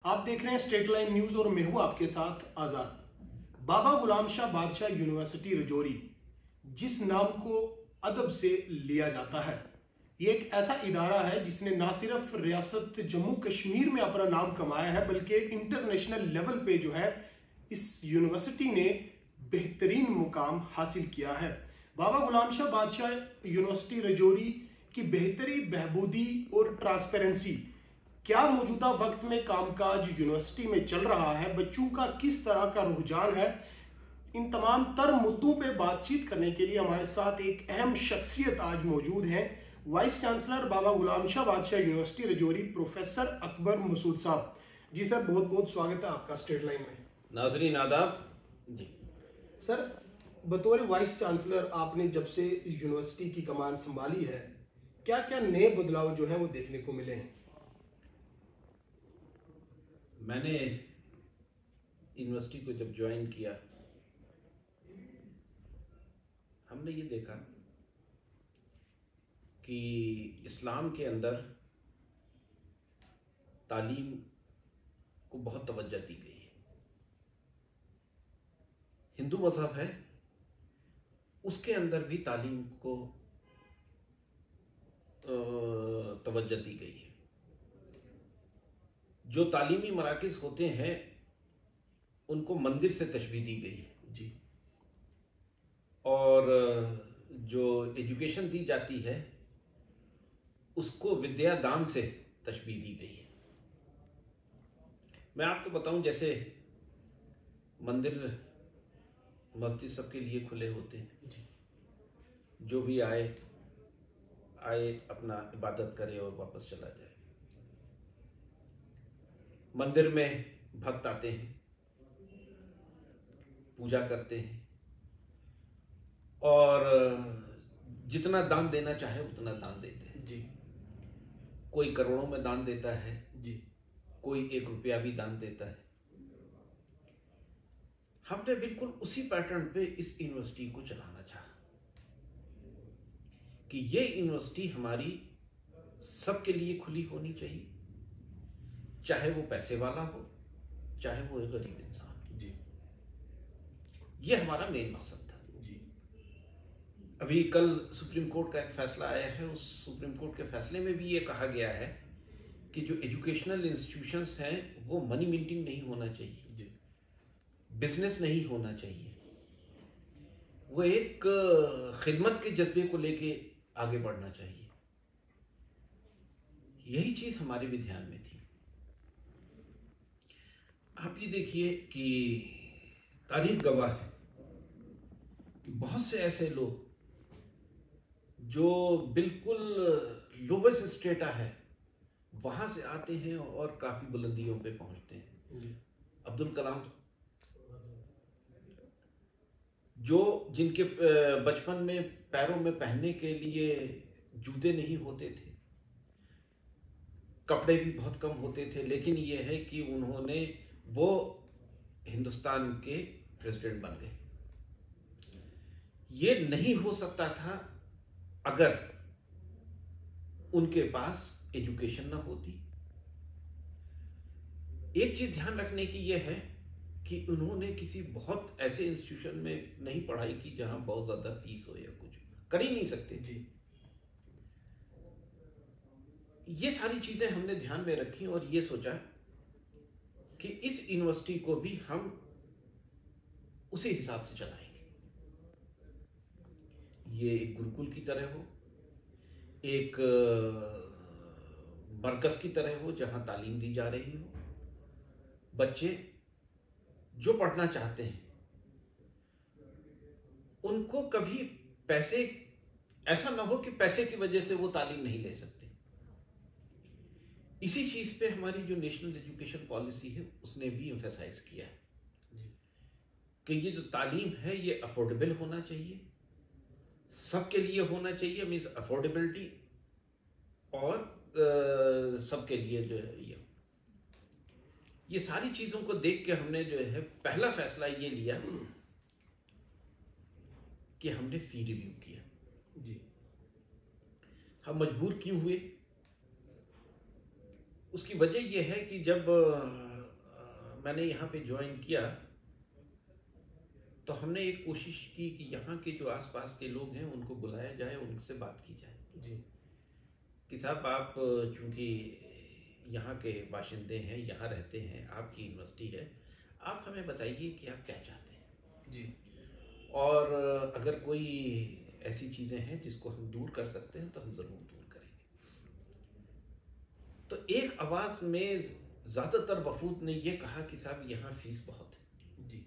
आप देख रहे हैं स्टेट लाइन न्यूज और मैं हूं आपके साथ आजाद। बाबा गुलाम शाह बादशाह यूनिवर्सिटी रजौरी, जिस नाम को अदब से लिया जाता है, ये एक ऐसा इदारा है जिसने ना सिर्फ रियासत जम्मू कश्मीर में अपना नाम कमाया है, बल्कि इंटरनेशनल लेवल पे जो है इस यूनिवर्सिटी ने बेहतरीन मुकाम हासिल किया है। बाबा गुलाम शाह बादशाह यूनिवर्सिटी रजौरी की बेहतरी, बहबूदी और ट्रांसपेरेंसी, क्या मौजूदा वक्त में कामकाज यूनिवर्सिटी में चल रहा है, बच्चों का किस तरह का रुझान है, इन तमाम तर मुद्दों पे बातचीत करने के लिए हमारे साथ एक अहम शख्सियत आज मौजूद हैं। Vice chancellor Baba Ghulam Shah Badshah university Rajouri professor Akbar Masood साहब। जी सर, बहुत बहुत स्वागत है आपका स्टेट लाइन में। नाजरीन आदाब जी सर, बतौर वाइस चांसलर आपने जब से यूनिवर्सिटी की कमान संभाली है, क्या क्या नए बदलाव जो हैं वो देखने को मिले हैं? मैंने यूनिवर्सिटी को जब ज्वाइन किया, हमने ये देखा कि इस्लाम के अंदर तालीम को बहुत तवज्जो दी गई है। हिंदू मज़हब है, उसके अंदर भी तालीम को तवज्जो दी गई है। जो तालीमी मराकिज़ होते हैं उनको मंदिर से तशबीह दी गई है जी, और जो एजुकेशन दी जाती है उसको विद्यादान से तशबीह दी गई है। मैं आपको बताऊं, जैसे मंदिर मस्जिद सबके लिए खुले होते हैं, जो भी आए अपना इबादत करे और वापस चला जाए। मंदिर में भक्त आते हैं, पूजा करते हैं और जितना दान देना चाहे उतना दान देते हैं जी, कोई करोड़ों में दान देता है जी, कोई 1 रुपया भी दान देता है। हमने बिल्कुल उसी पैटर्न पे इस यूनिवर्सिटी को चलाना चाहा कि ये यूनिवर्सिटी हमारी सबके लिए खुली होनी चाहिए, चाहे वो पैसे वाला हो, चाहे वो एक गरीब इंसान। जी, ये हमारा मेन मकसद था। जी, अभी कल सुप्रीम कोर्ट का एक फैसला आया है, उस सुप्रीम कोर्ट के फैसले में भी ये कहा गया है कि जो एजुकेशनल इंस्टीट्यूशंस हैं वो मनी मिंटिंग नहीं होना चाहिए, बिजनेस नहीं होना चाहिए, वो एक खिदमत के जज्बे को लेके आगे बढ़ना चाहिए। यही चीज हमारे भी ध्यान में थी। आप ये देखिए कि तारीख गवाह है कि बहुत से ऐसे लोग जो बिल्कुल लोवेस्ट स्टेटा है वहां से आते हैं और काफी बुलंदियों पे पहुंचते हैं। अब्दुल कलाम, जो जिनके बचपन में पैरों में पहनने के लिए जूते नहीं होते थे, कपड़े भी बहुत कम होते थे, लेकिन ये है कि उन्होंने वो हिंदुस्तान के प्रेसिडेंट बन गए। ये नहीं हो सकता था अगर उनके पास एजुकेशन ना होती। एक चीज ध्यान रखने की यह है कि उन्होंने किसी बहुत ऐसे इंस्टीट्यूशन में नहीं पढ़ाई की जहां बहुत ज्यादा फीस हो या कुछ, कर ही नहीं सकते जी। ये सारी चीजें हमने ध्यान में रखी और ये सोचा कि इस यूनिवर्सिटी को भी हम उसी हिसाब से चलाएंगे। ये एक गुरुकुल की तरह हो, एक मरकज की तरह हो जहां तालीम दी जा रही हो। बच्चे जो पढ़ना चाहते हैं उनको कभी पैसे, ऐसा ना हो कि पैसे की वजह से वो तालीम नहीं ले सकते। इसी चीज पे हमारी जो नेशनल एजुकेशन पॉलिसी है उसने भी एम्फेसाइज किया है कि ये जो तालीम है ये अफोर्डेबल होना चाहिए, सबके लिए होना चाहिए। मीन्स अफोर्डेबिलिटी और सबके लिए जो है ये सारी चीजों को देख के हमने जो है पहला फैसला ये लिया कि हमने फी रिव्यू किया जी। हम मजबूर क्यों हुए? उसकी वजह यह है कि जब मैंने यहाँ पे ज्वाइन किया तो हमने एक कोशिश की कि यहाँ के जो आसपास के लोग हैं उनको बुलाया जाए, उनसे बात की जाए जी कि साहब आप चूँकि यहाँ के बाशिंदे हैं, यहाँ रहते हैं, आपकी यूनिवर्सिटी है, आप हमें बताइए कि आप क्या चाहते हैं जी। और अगर कोई ऐसी चीज़ें हैं जिसको हम दूर कर सकते हैं तो हम ज़रूर दूर करेंगे। तो एक आवाज़ में ज़्यादातर वफूद ने ये कहा कि साहब यहाँ फीस बहुत है जी।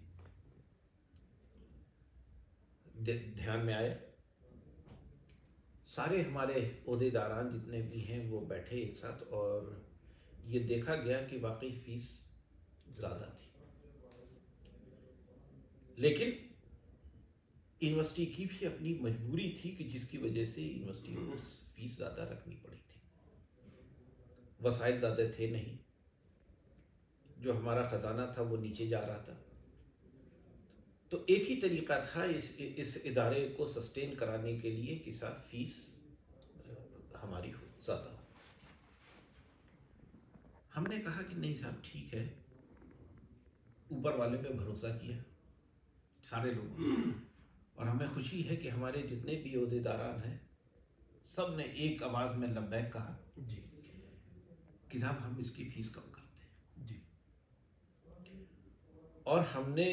ध्यान में आया, सारे हमारे ओहदेदारान जितने भी हैं वो बैठे एक साथ और ये देखा गया कि वाकई फीस ज़्यादा थी, लेकिन यूनिवर्सिटी की भी अपनी मजबूरी थी कि जिसकी वजह से यूनिवर्सिटी को फीस ज़्यादा रखनी पड़ी थी। वसाइल ज़्यादा थे नहीं, जो हमारा ख़जाना था वो नीचे जा रहा था। तो एक ही तरीका था इस इदारे को सस्टेन कराने के लिए कि साहब फीस हमारी हो ज़्यादा हो। हमने कहा कि नहीं साहब ठीक है, ऊपर वाले पे भरोसा किया सारे लोगों, और हमें खुशी है कि हमारे जितने भी ओहदेदारान हैं सब ने एक आवाज़ में लब्बैक कहा जी कि साहब हम इसकी फ़ीस कम करते हैं जी। और हमने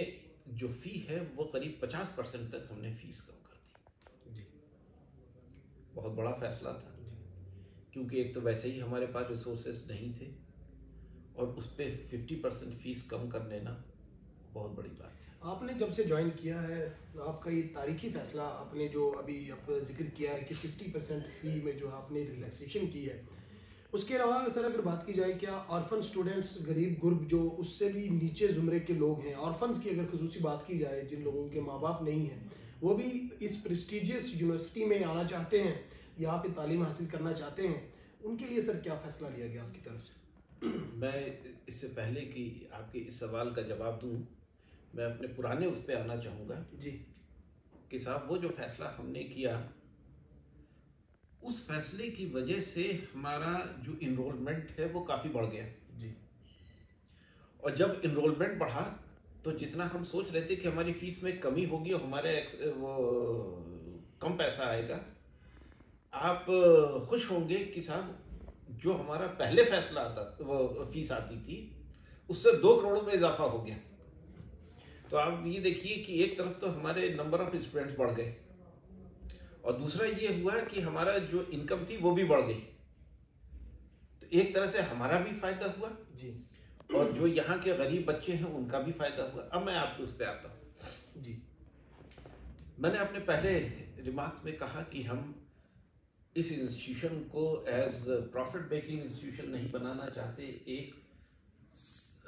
जो फ़ी है वो करीब 50% तक हमने फ़ीस कम कर दी जी। बहुत बड़ा फैसला था क्योंकि एक तो वैसे ही हमारे पास रिसोर्सेस नहीं थे और उस पर 50% फ़ीस कम कर लेना बहुत बड़ी बात है। आपने जब से ज्वाइन किया है, आपका ये तारीखी फैसला आपने जो अभी आप जिक्र किया है कि 50% फ़ी में जो आपने रिलैक्सेशन की है, उसके अलावा सर अगर बात की जाए क्या ऑर्फन स्टूडेंट्स, गरीब गुर्ब जो उससे भी नीचे ज़ुमरे के लोग हैं, ऑर्फन्स की अगर खसूसी बात की जाए, जिन लोगों के माँ बाप नहीं हैं, वो भी इस प्रेस्टिजियस यूनिवर्सिटी में आना चाहते हैं, यहाँ पे तालीम हासिल करना चाहते हैं, उनके लिए सर क्या फ़ैसला लिया गया आपकी तरफ से? मैं इससे पहले कि आपके इस सवाल का जवाब दूं, मैं अपने पुराने उस पर आना चाहूँगा जी कि साहब वो जो फैसला हमने किया उस फैसले की वजह से हमारा जो इनरोलमेंट है वो काफ़ी बढ़ गया जी। और जब इनरोलमेंट बढ़ा तो जितना हम सोच रहे थे कि हमारी फीस में कमी होगी और हमारे वो कम पैसा आएगा, आप खुश होंगे कि साहब जो हमारा पहले फैसला आता वो फीस आती थी उससे 2 करोड़ में इजाफा हो गया। तो आप ये देखिए कि एक तरफ तो हमारे नंबर ऑफ स्टूडेंट्स बढ़ गए और दूसरा ये हुआ कि हमारा जो इनकम थी वो भी बढ़ गई। तो एक तरह से हमारा भी फायदा हुआ जी और जो यहाँ के गरीब बच्चे हैं उनका भी फायदा हुआ। अब मैं आपको उस पर आता हूँ जी। मैंने अपने पहले रिमार्क में कहा कि हम इस इंस्टीट्यूशन को एज प्रॉफिट मेकिंग इंस्टीट्यूशन नहीं बनाना चाहते,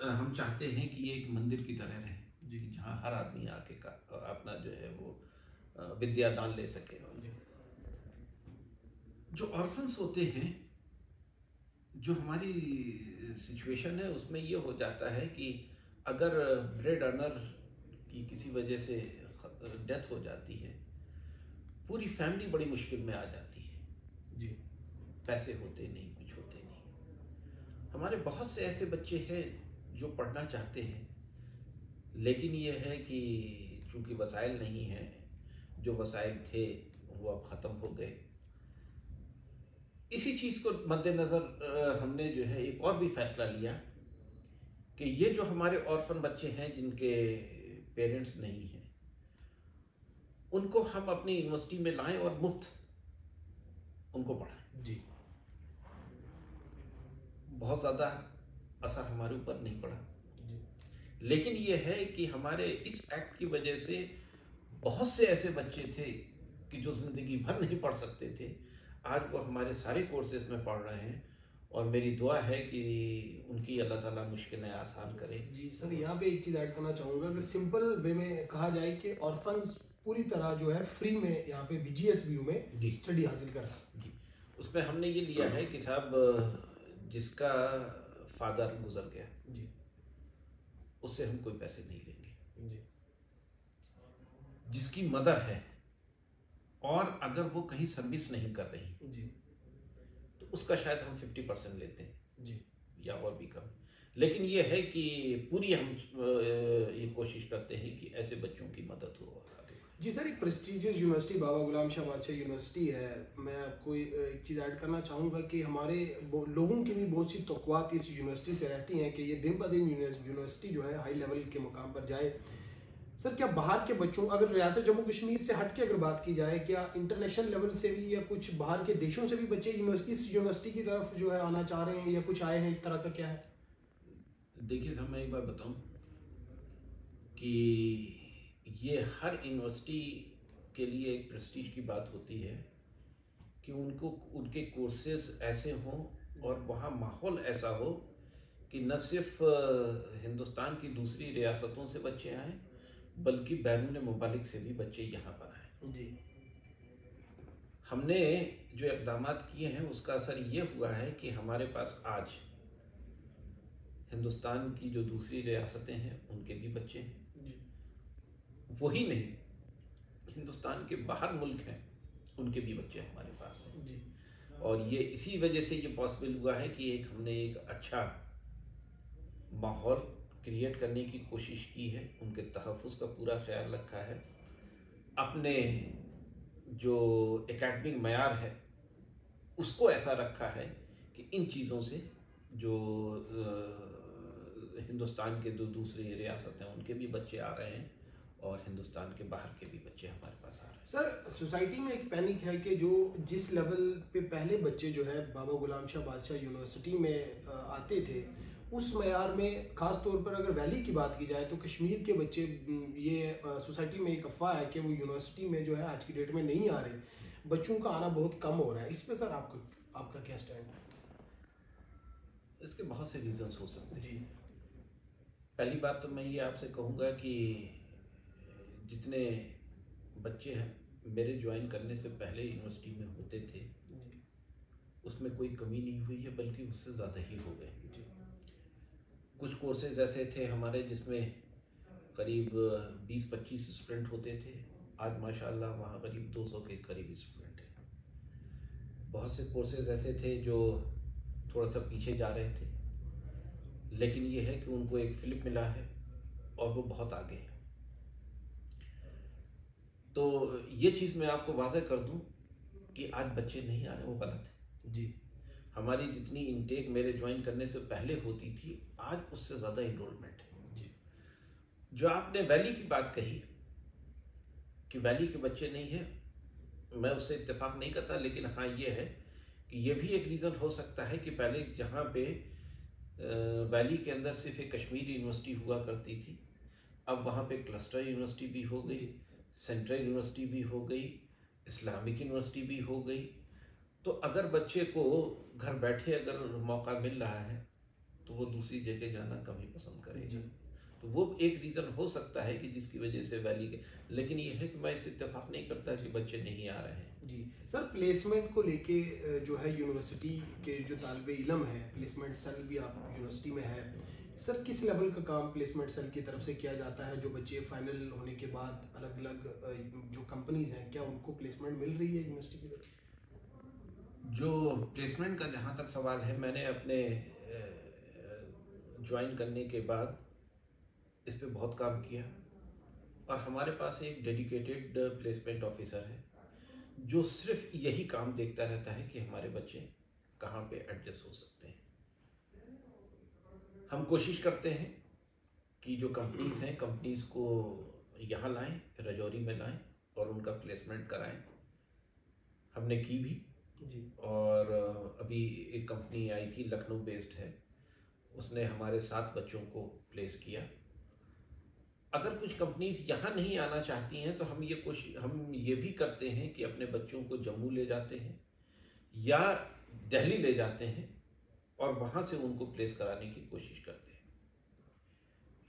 हम चाहते हैं कि ये एक मंदिर की तरह रहे जी, जहाँ हर आदमी आके का अपना जो है वो विद्या दान ले सके। जो ऑर्फन्स होते हैं, जो हमारी सिचुएशन है उसमें ये हो जाता है कि अगर ब्रेड अर्नर की किसी वजह से डेथ हो जाती है, पूरी फैमिली बड़ी मुश्किल में आ जाती है जी। पैसे होते नहीं, कुछ होते नहीं। हमारे बहुत से ऐसे बच्चे हैं जो पढ़ना चाहते हैं, लेकिन ये है कि चूंकि वसाइल नहीं हैं, जो वसाइल थे वो अब ख़त्म हो गए। इसी चीज़ को मद्देनज़र हमने जो है एक और भी फैसला लिया कि ये जो हमारे ऑर्फन बच्चे हैं जिनके पेरेंट्स नहीं हैं, उनको हम अपनी यूनिवर्सिटी में लाएं और मुफ्त उनको पढ़ाएं जी। बहुत ज़्यादा असर हमारे ऊपर नहीं पड़ा जी। लेकिन ये है कि हमारे इस एक्ट की वजह से बहुत से ऐसे बच्चे थे कि जो ज़िंदगी भर नहीं पढ़ सकते थे, आज वो हमारे सारे कोर्सेज में पढ़ रहे हैं और मेरी दुआ है कि उनकी अल्लाह ताला मुश्किलें आसान करे। जी सर, यहाँ पे एक चीज़ ऐड करना चाहूँगा, अगर सिंपल वे में कहा जाए कि ऑर्फन्स पूरी तरह जो है फ्री में यहाँ पे BGSBU में स्टडी हासिल कर रहा है जी। उसमें हमने ये लिया है कि साहब जिसका फादर गुजर गया जी, उससे हम कोई पैसे नहीं लेंगे जी, जिसकी मदर है और अगर वो कहीं सर्विस नहीं कर रही जी, तो उसका शायद हम 50% लेते हैं जी, या और भी कम। लेकिन ये है कि पूरी हम ये कोशिश करते हैं कि ऐसे बच्चों की मदद हो। जी सर, एक prestigious university Baba Ghulam Shah Badshah university है। मैं आपको एक चीज़ ऐड करना चाहूँगा कि हमारे लोगों की भी बहुत सी तवक्कुआत इस यूनिवर्सिटी से रहती हैं कि ये दिन ब दिन यूनिवर्सिटी जो है हाई लेवल के मुकाम पर जाए। सर, क्या बाहर के बच्चों, अगर रियासत जम्मू कश्मीर से हट के अगर बात की जाए, क्या इंटरनेशनल लेवल से भी या कुछ बाहर के देशों से भी बच्चे इस यूनिवर्सिटी की तरफ जो है आना चाह रहे हैं या कुछ आए हैं, इस तरह का क्या है? देखिए सर, मैं एक बार बताऊं कि ये हर यूनिवर्सिटी के लिए एक प्रेस्टीज की बात होती है कि उनको उनके कोर्सेज ऐसे हों और वहाँ माहौल ऐसा हो कि न सिर्फ हिंदुस्तान की दूसरी रियासतों से बच्चे आएँ, बल्कि बैरून मुमालिक से भी बच्चे यहाँ पर आए। जी। हमने जो इक़दाम किए हैं उसका असर ये हुआ है कि हमारे पास आज हिंदुस्तान की जो दूसरी रियासतें हैं उनके भी बच्चे हैं, वही नहीं हिंदुस्तान के बाहर मुल्क हैं उनके भी बच्चे हमारे पास हैं जी। और ये इसी वजह से ये पॉसिबल हुआ है कि हमने एक अच्छा माहौल क्रिएट करने की कोशिश की है, उनके तहफ़्फ़ुज़ का पूरा ख्याल रखा है, अपने जो एकेडमिक मयार है उसको ऐसा रखा है कि इन चीज़ों से जो हिंदुस्तान के जो दूसरी रियासतें हैं उनके भी बच्चे आ रहे हैं और हिंदुस्तान के बाहर के भी बच्चे हमारे पास आ रहे हैं। सर, सोसाइटी में एक पैनिक है कि जो जिस लेवल पे पहले बच्चे जो है बाबा गुलाम शाह बादशाह यूनिवर्सिटी में आते थे, उस मयार में ख़ास तौर पर अगर वैली की बात की जाए तो कश्मीर के बच्चे, ये सोसाइटी में एक अफवाह है कि वो यूनिवर्सिटी में जो है आज की डेट में नहीं आ रहे, बच्चों का आना बहुत कम हो रहा है। इस पर सर आपका क्या स्टैंड है? इसके बहुत से रीज़न्स हो सकते हैं। जी। पहली बात तो मैं ये आपसे कहूँगा कि जितने बच्चे हैं मेरे ज्वाइन करने से पहले यूनिवर्सिटी में होते थे उसमें कोई कमी नहीं हुई है, बल्कि उससे ज़्यादा ही हो गए। कुछ कोर्सेज ऐसे थे हमारे जिसमें करीब 20-25 स्टूडेंट होते थे, आज माशाल्लाह वहाँ करीब 200 के करीब स्टूडेंट हैं। बहुत से कोर्सेज ऐसे थे जो थोड़ा सा पीछे जा रहे थे, लेकिन ये है कि उनको एक फ्लिप मिला है और वो बहुत आगे है। तो ये चीज़ मैं आपको वाज़ेह कर दूं कि आज बच्चे नहीं आ रहे, वो गलत है जी। हमारी जितनी इनटेक मेरे ज्वाइन करने से पहले होती थी, आज उससे ज़्यादा इनरोलमेंट है जी। जो आपने वैली की बात कही कि वैली के बच्चे नहीं हैं, मैं उससे इत्तेफाक नहीं करता, लेकिन हाँ ये है कि ये भी एक रीज़न हो सकता है कि पहले जहाँ पे वैली के अंदर सिर्फ एक कश्मीर यूनिवर्सिटी हुआ करती थी, अब वहाँ पे क्लस्टर यूनिवर्सिटी भी हो गई, सेंट्रल यूनिवर्सिटी भी हो गई, इस्लामिक यूनिवर्सिटी भी हो गई। तो अगर बच्चे को घर बैठे अगर मौका मिल रहा है तो वो दूसरी जगह जाना कम ही पसंद करेगा। तो वो एक रीज़न हो सकता है कि जिसकी वजह से वैली के, लेकिन ये है कि मैं इससे इत्तेफाक नहीं करता कि बच्चे नहीं आ रहे हैं। जी सर, प्लेसमेंट को लेके जो है यूनिवर्सिटी के जो तालिबे इल्म है, प्लेसमेंट सेल भी आप यूनिवर्सिटी में है सर, किस लेवल का काम प्लेसमेंट सेल की तरफ से किया जाता है? जो बच्चे फाइनल होने के बाद अलग अलग जो कंपनीज हैं, क्या उनको प्लेसमेंट मिल रही है यूनिवर्सिटी की तरफ? जो प्लेसमेंट का जहाँ तक सवाल है, मैंने अपने ज्वाइन करने के बाद इस पे बहुत काम किया और हमारे पास एक डेडिकेटेड प्लेसमेंट ऑफिसर है जो सिर्फ यही काम देखता रहता है कि हमारे बच्चे कहाँ पे एडजस्ट हो सकते हैं। हम कोशिश करते हैं कि जो कंपनीज हैं, कंपनीज को यहाँ लाएं, राजौरी में लाएं और उनका प्लेसमेंट कराएं। हमने की भी जी। और अभी एक कंपनी आई थी, लखनऊ बेस्ड है, उसने हमारे 7 बच्चों को प्लेस किया। अगर कुछ कंपनीज यहाँ नहीं आना चाहती हैं तो हम ये भी करते हैं कि अपने बच्चों को जम्मू ले जाते हैं या दिल्ली ले जाते हैं और वहाँ से उनको प्लेस कराने की कोशिश करते हैं।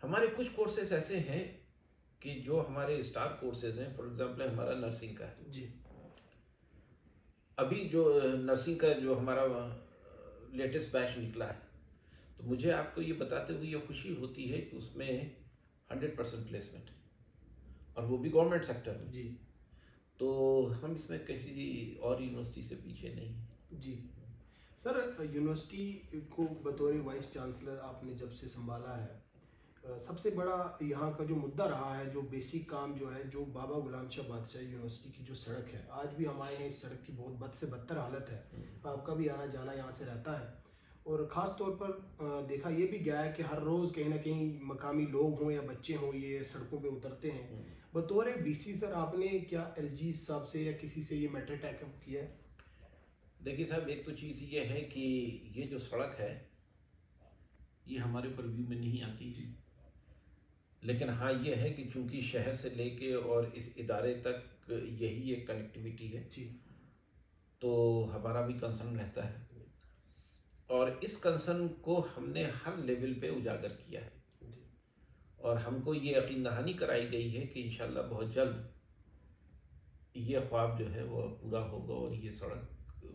हमारे कुछ कोर्सेज ऐसे हैं कि जो हमारे स्टार कोर्सेज हैं, फॉर एग्जांपल हमारा नर्सिंग का है जी। अभी जो नर्सिंग का जो हमारा लेटेस्ट बैच निकला है, तो मुझे आपको ये बताते हुए ये खुशी होती है कि उसमें 100% प्लेसमेंट और वो भी गवर्नमेंट सेक्टर में। जी। तो हम इसमें किसी और यूनिवर्सिटी से पीछे नहीं। जी सर, यूनिवर्सिटी को बतौर वाइस चांसलर आपने जब से संभाला है, सबसे बड़ा यहाँ का जो मुद्दा रहा है, जो बेसिक काम जो है, जो बाबा गुलाम शाह बादशाह यूनिवर्सिटी की जो सड़क है, आज भी हमारे यहाँ इस सड़क की बहुत बद से बदतर हालत है। आपका भी आना जाना यहाँ से रहता है, और ख़ास तौर पर देखा ये भी गया है कि हर रोज़ कहीं ना कहीं मकामी लोग हों या बच्चे हों, ये सड़कों पे उतरते हैं। बतौर वीसी सर, आपने क्या एलजी साहब से या किसी से ये मैटर टैकअप किया है? देखिए साहब, एक तो चीज़ ये है कि ये जो सड़क है ये हमारे परव्यू में नहीं आती है, लेकिन हाँ ये है कि चूंकि शहर से लेके और इस इदारे तक यही एक कनेक्टिविटी है जी, तो हमारा भी कंसर्न रहता है, और इस कंसर्न को हमने हर लेवल पे उजागर किया है, और हमको ये यकीन दहानी कराई गई है कि इंशाल्लाह बहुत जल्द ये ख्वाब जो है वो पूरा होगा और ये सड़क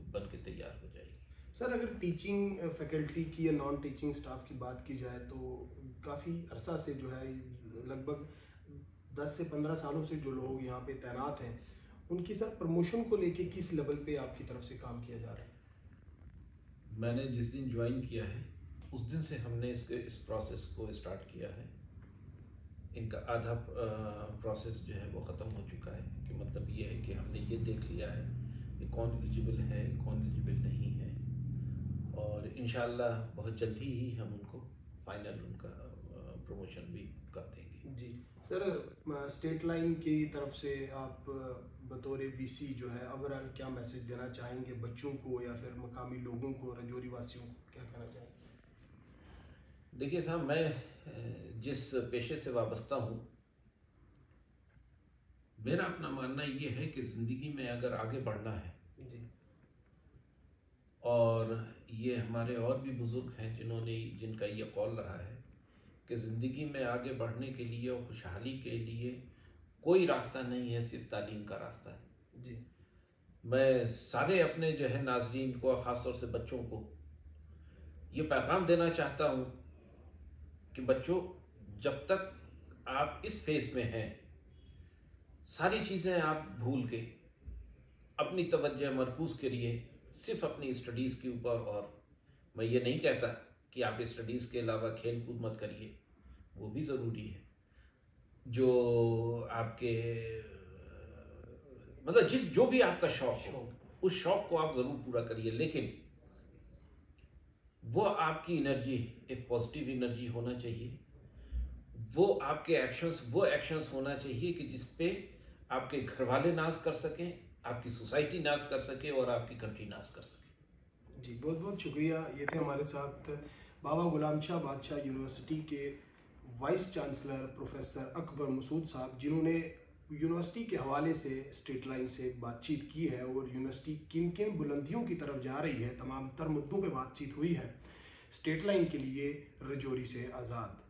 बन के तैयार हो जाएगी। सर, अगर टीचिंग फैकल्टी की या नॉन टीचिंग स्टाफ की बात की जाए तो काफ़ी अरसा से जो है, लगभग 10 से 15 सालों से जो लोग यहाँ पे तैनात हैं, उनकी सर प्रमोशन को लेके किस लेवल पे आपकी तरफ से काम किया जा रहा है? मैंने जिस दिन ज्वाइन किया है उस दिन से हमने इस प्रोसेस को स्टार्ट किया है। इनका आधा प्रोसेस जो है वो ख़त्म हो चुका है, कि मतलब ये है कि हमने ये देख लिया है कि कौन एलिजिबल है, कौन एलिजिबल नहीं है, और इंशाल्लाह बहुत जल्दी ही हम उनको फाइनल उनका प्रमोशन भी कर देंगे। जी सर, स्टेट लाइन की तरफ से आप बतौर वीसी जो है ओवरऑल क्या मैसेज देना चाहेंगे बच्चों को या फिर मकामी लोगों को, रजौरी वासियों को, क्या कहना चाहेंगे? देखिए साहब, मैं जिस पेशे से वाबस्ता हूँ, मेरा अपना मानना ये है कि ज़िंदगी में अगर आगे बढ़ना है जी, और ये हमारे और भी बुज़ुर्ग हैं जिनका ये कौल रहा है कि ज़िंदगी में आगे बढ़ने के लिए और खुशहाली के लिए कोई रास्ता नहीं है, सिर्फ तालीम का रास्ता है। जी, मैं सारे अपने जो है नाज़रीन को, ख़ास तौर से बच्चों को ये पैगाम देना चाहता हूँ कि बच्चों, जब तक आप इस फेज़ में हैं, सारी चीज़ें आप भूल के अपनी तवज्जो मरकूज़ करिए सिर्फ अपनी स्टडीज़ के ऊपर। और मैं ये नहीं कहता कि आप स्टडीज़ के अलावा खेल कूद मत करिए, वो भी ज़रूरी है। जो आपके मतलब जो भी आपका शौक़ हो, उस शौक़ को आप ज़रूर पूरा करिए, लेकिन वो आपकी एनर्जी एक पॉजिटिव एनर्जी होना चाहिए। वो आपके एक्शंस होना चाहिए कि जिस पे आपके घर वाले नाज कर सकें, आपकी सोसाइटी नाज कर सके और आपकी कंट्री नाज कर सके। जी, बहुत बहुत शुक्रिया। ये थे हमारे साथ बाबा गुलाम शाह बादशाह यूनिवर्सिटी के vice chancellor professor Akbar Masood साहब, जिन्होंने यूनिवर्सिटी के हवाले से स्टेट लाइन से बातचीत की है और यूनिवर्सिटी किन किन बुलंदियों की तरफ जा रही है, तमाम तर मुद्दों पे बातचीत हुई है। स्टेट लाइन के लिए रजौरी से आज़ाद।